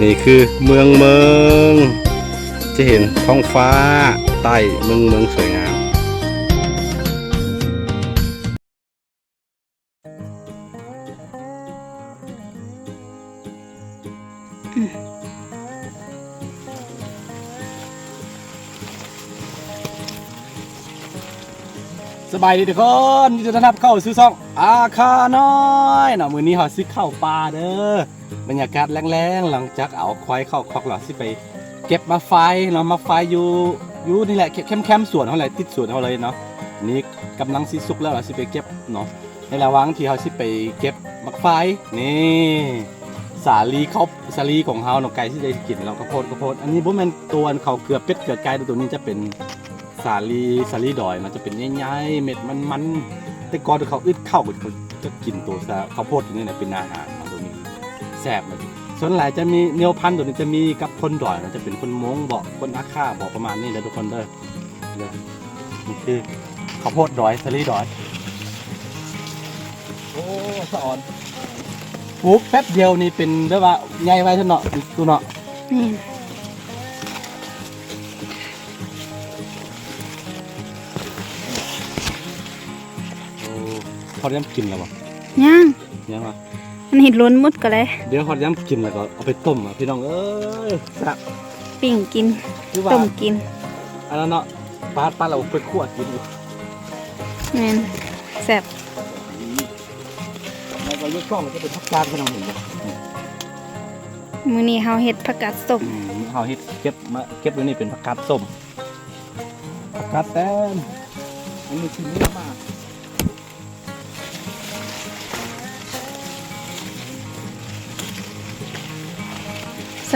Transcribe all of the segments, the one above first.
นี่คือเมืองจะเห็นท้องฟ้าใต้เมืองสวยงามสบายดีทุกคนยินดีต้อนรับเข้าสู่ช่องอาคาน้อยเนาะมื้อนี้เฮาสิเข้าป่าเด้อบรรยากาศแรงๆหลังจากเอาควายเข้าคอกแล้วสิไปเก็บมาไฟเนาะมาไฟอยู่นี่แหละแคมป์สวนเฮาแหละติดสวนเฮาเลยเนาะนี่กำลังสิสุกแล้วเราสิไปเก็บเนาะในระหว่างที่เฮาสิไปเก็บมักไฟนี่สาลีของเฮาเนาะไก่ที่ได้กินเราข้าวโพดอันนี้บ่แม่นตัวเขาเกลือเป็ดเกลือไก่ตัวนี้จะเป็นสาลีดอยมันจะเป็นใหญ่ๆเม็ดมันแต่ก่อนเขาอึดเข้าเขาจะกินตัวข้าวโพดตัวนี้เนี่ยเป็นอาหารตัวนี้แซ่บเลยส่วนหลายจะมีเนียวพันธุ์ตัวนี้จะมีกับคนดอยมันจะเป็นคนม้งบอกคนอาค่าบอกประมาณนี้เลยทุกคนเด้อนี่คือข้าวโพดดอยสาลีดอยโอ้สะอ่อนปลูกแป๊บเดียวนี่เป็นได้ว่าใหญ่ไว้เท่าเนาะตัวเนาะเขาย้ำกินแล้วป่ะยังป่ะมันเห็นล้นมุดก็เลยเดี๋ยวเขาย้ำกินแล้วก็เอาไปต้มอ่ะพี่น้องเอ้ยแซ่บปิ้งกินต้มกินอันนั้นเนาะปลาเราไปคั่วกินแม่นแซ่บแล้วก็ยกช่องมันจะเป็นผักกาดพี่น้องเห็นไหมมื้อนี้เฮาเฮ็ดผักกาดส้มเฮาเฮ็ดเก็บไว้นี่เป็นผักกาดส้มผักกาดแต้มอันนี้คือเนื้อมาก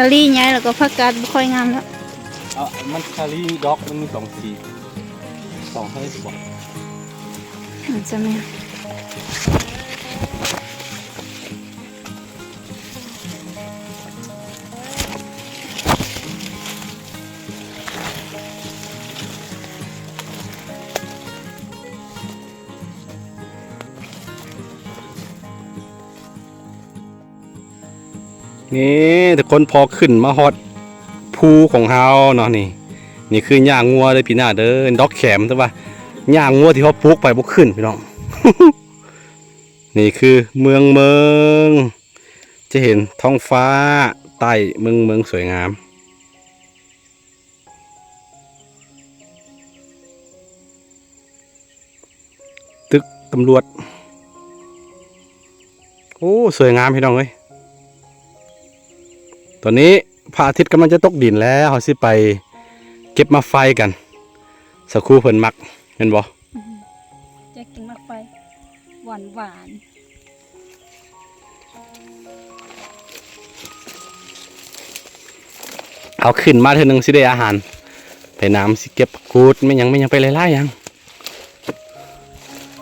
สาลี่ใหญ่แล้วก็ผักกาดบ่ค่อยงามแล้วมันสาลีดอกมันมี2 สี2ให้สิบอกจะแม่นี่ทุกคนพอขึ้นมาฮอดภูของเฮาเนาะนี่คือหญ้างัวเลยพี่น้าเด้อดอกแขมใช่ป่ะหญ้างัวที่เขาปลูกไปบ่ขึ้นพี่น้อง นี่คือเมืองจะเห็นท้องฟ้าใต้เมืองสวยงามตึกตำรวจโอ้สวยงามพี่น้องเอ้ยตอนนี้พระอาทิตย์กำลังจะตกดินแล้วเขาสิไปเก็บมาไฟกันสักครู่เพิ่นมักเห็นบ่จะกินมากไปหวานเอาขึ้นมาเท่านึงสิได้อาหารไปน้ำสิเก็บกูดไม่ยังไปไล่ๆยัง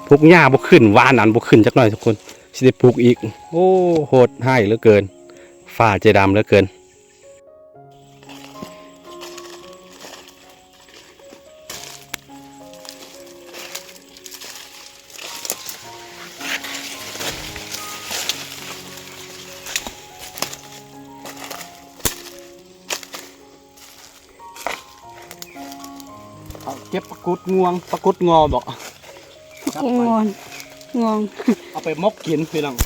ปลูกหญ้าบ่ขึ้นหวานอันบ่ขึ้นจักหน่อยทุกคนสิได้ปลูกอีกโอ้โหดให้เหลือเกินฝ้าใจดำเหลือเกินเก็บปลากุดงอบอกงวงเอาไปมกกินพี่น้อง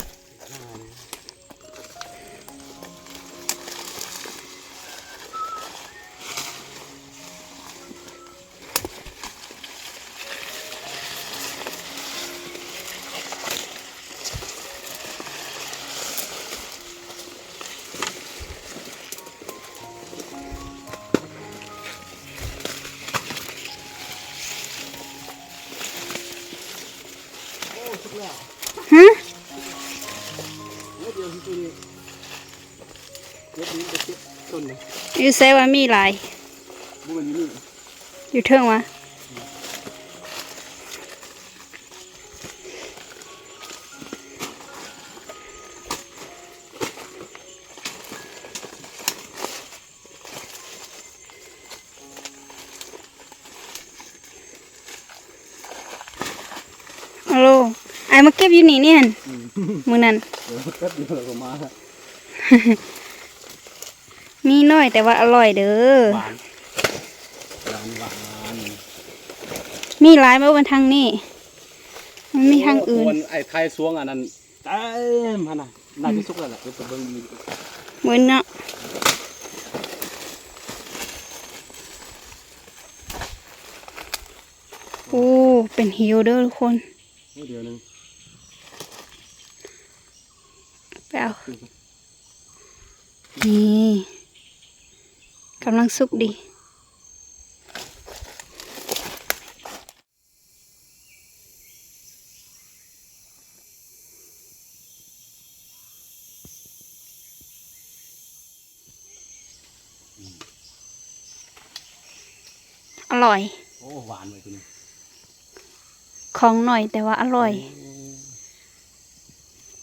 ฮะอยู่เซว่ามีหลายอยู่เทิงวะฮัลโหลไอ้มาเก็บอยู่นี่เนี่ยมือนั้น มีน้อยแต่ว่าอร่อยเด้อ หวานหวาน มีหลายมาบนทางนี้มันมีทางอื่น โไอ้ไทยสวงอันนั้นเต็มฮะน่ะน่าจะสุกแล้วแหละเดี๋ยวจะเบิ่งมี เหมือนเนาะโอ้เป็นหิวเด้อทุกคน เดี๋ยวนึง ไปเอานี่กำลังสุกดี อร่อย โอ้หวานเลยตัวนี้ ของหน่อยแต่ว่าอร่อย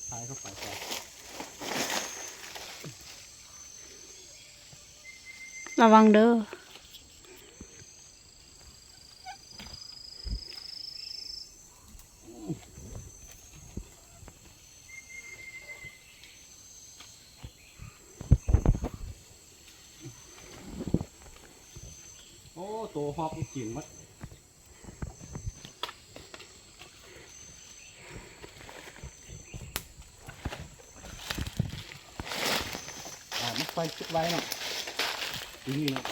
ทายเข้าไปก่อน ระวังเด้อ โอ้ตัวหอกกินมัดมัดไฟจุดไว้เนาะทีนี้เนาะ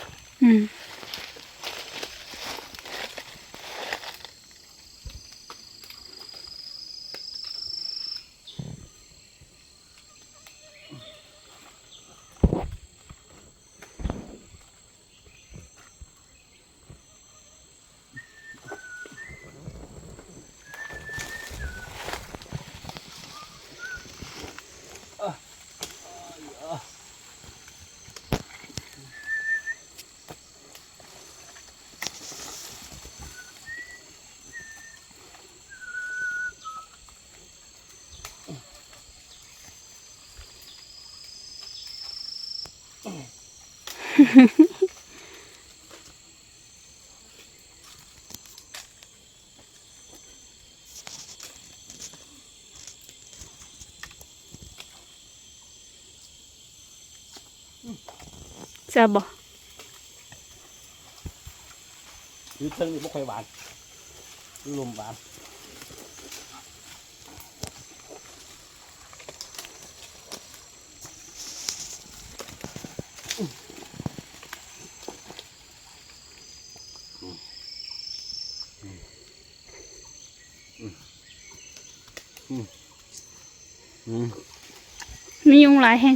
อืมจะบอก ยืดเชิงนี่ไม่ค่อยหวานลมหวานมียุงหลายแห่ง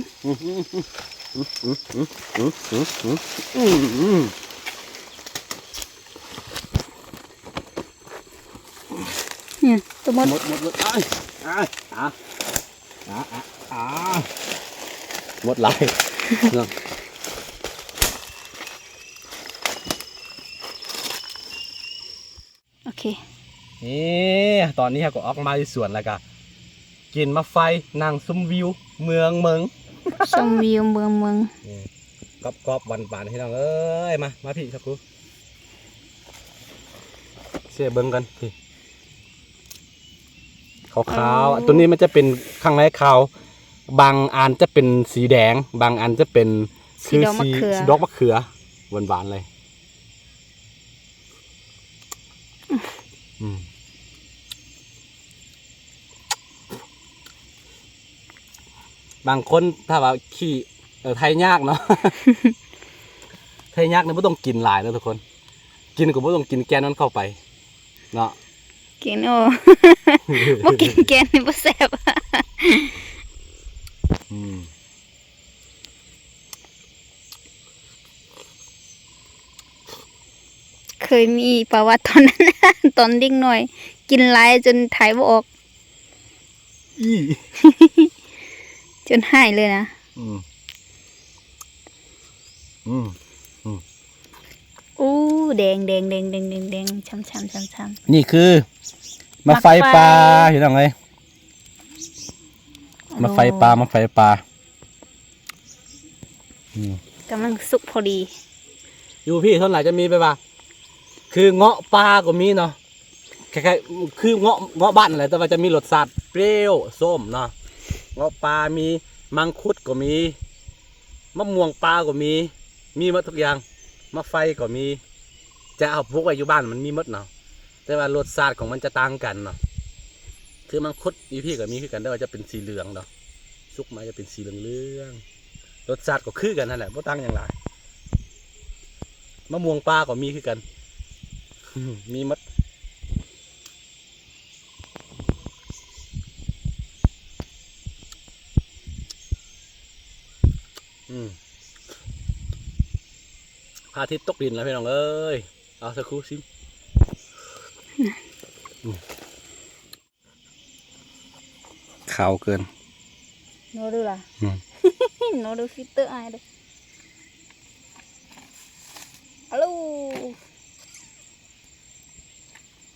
เนี่ยตัวมด หมดหมดหลายเนาะ โอเค นี่ตอนนี้เราก็ออกมาที่สวนแล้วก็กินมาไฟนั่งซุ้มวิวเมืองเมือง ชมวิวเมือง กรอบๆหวานๆให้น้องเอ้ยมาพี่ครับครูเสียเบิ้งกันพี่ขาวๆตัวนี้มันจะเป็นข้างในขาวบางอันจะเป็นสีแดง บางอันจะเป็น สีดอกมะเขือ สีดอกมะเขือหวานๆเลยบางคนถ้าว่าขี้ไทยยากเนาะ ไทยยากเนี่ยไม่ต้องกินหลายนะทุกคน กินก็ไม่ต้องกินแกนนั้นเข้าไปเนาะ กินโอ้ บ่กินแกนนี่บ่แซ่บ เคยมีประวัติตอนนั้น ตอนเด็กหน่อย กินหลายจนถ่ายบ่ออก จนหายเลยนะอู้แดงช้ำๆ นี่คือมาไฟปลาเห็นยังไงมาไฟปลา กำลังสุกพอดี อยู่พี่เท่าไหร่จะมีไปป่ะคือเงาะปลาก็มีเนาะคล้ายๆคือเงาะบ้านอะไรแต่ว่าจะมีรสชาติเปรี้ยวส้มเนาะเงาะปลามีมังคุดก็มี มะม่วงปลาก็มีหมดทุกอย่างมะไฟก็มีจะเอาพวกไว้อยู่บ้านมันมีหมดเนาะแต่ว่ารสชาติของมันจะต่างกันเนาะคือมังคุดอีพี่ก็มีคือกันแต่ว่าจะเป็นสีเหลืองเนาะสุกมาจะเป็นสีเหลืองรสชาติก็คือกันนั่นแหละบ่ต่างอย่างไรมะม่วงปลาก็มีคือกัน มีหมดพระอาทิตย์ตกดินแล้วพี่น้องเอ้ยเอาสักครู่ซิมขาวเกิน โน้ดูล่ะ โน้ดูฟิลเตอร์ไอเด้อฮัลโหล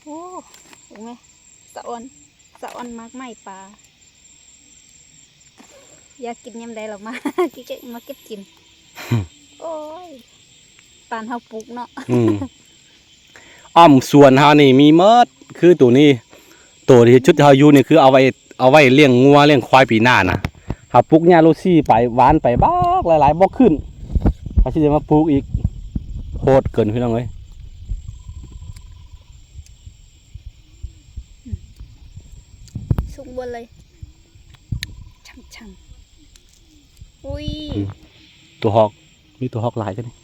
โอ้เห็นไหมสะออนมากไหมปลาอยากกินยำใดหรอกมา กิ๊กมาเก็บกิน โอ้ยปานเฮาปลูกเนาะ อ้อมส่วนเฮานี่มีเมิดคือตัวนี้ตัวที่ชุดเฮาอยู่นี่คือเอาไว้เลี้ยงงัวเลี้ยงควายปีหน้านะเฮาปลูกหญ้าโรซี่ไปหวานไปบ้ากหลายๆบ่ขึ้นเขาสิจะมาปลูกอีกโหดเกินพี่น้องเอ้ย สุกบนเลยช่ำอุ้ย ตัวฮอกมีตัวฮอกหลายกันนี่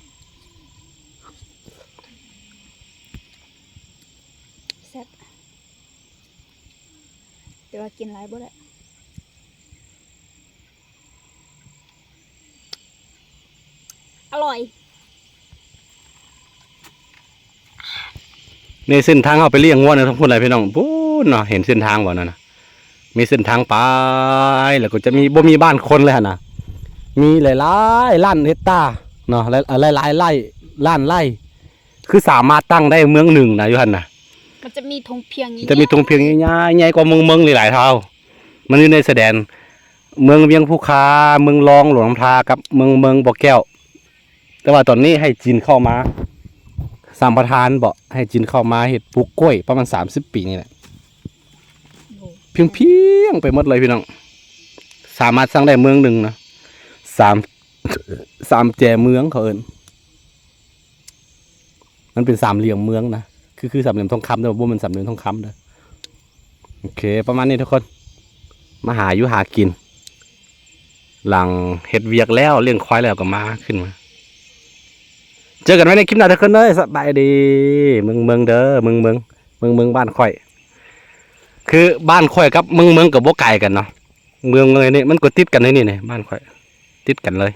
แซ่บแต่ว่ากินหลายบ่ได้อร่อย ในเส้นทางเฮาไปเลี้ยงงัวเนี่ยทั้งพุ่นหลายพี่น้องพูนเนาะเห็นเส้นทางบ่นั่นน่ะมีเส้นทางไปแล้วก็จะมีบ่มีบ้านคนเลยหั่นน่ะมีหลายๆล้านเฮกตาร์เนาะหลายๆไร่ล้านไร่คือสามารถตั้งได้เมืองหนึ่งนะอยู่หั่นน่ะ มันจะมีธงเพียงอย่าง จะมีตรงเพียงใหญ่กว่าเมืองหลายๆเท่ามันอยู่ในแสดนเมืองเวียงภูคาเมืองรองหลวงลำทากับเมืองบ่อแก้ว แต่ว่าตอนนี้ให้จีนเข้ามาสามประธานบอกให้จีนเข้ามาเห็ดปลูกกล้วยประมาณ30 ปีนี่แหละเพียงไปหมดเลยพี่น้องสามารถสร้างได้เมืองหนึ่งนะสามแจเมืองเขาเอิญมันเป็นสามเหลี่ยมเมืองนะคือสามเหลี่ยมทองคำแต่ว่ามันสามเหลี่ยมทองคำเด้อโอเคประมาณนี้ทุกคนมาหาอยู่หากิน หลังเห็ดเวียกแล้วเลี้ยงควายแล้วก็มาขึ้นมาเจอกันไว้ในคลิปหน้าทุกคนเลยสบายดีเมืองเด้อเมืองบ้านข่อยคือบ้านข่อยกับเมืองกับบ่ไกลกันเนาะเมืองเลยนี่มันก็ติดกันเลยนี่บ้านข่อยติดกันเลย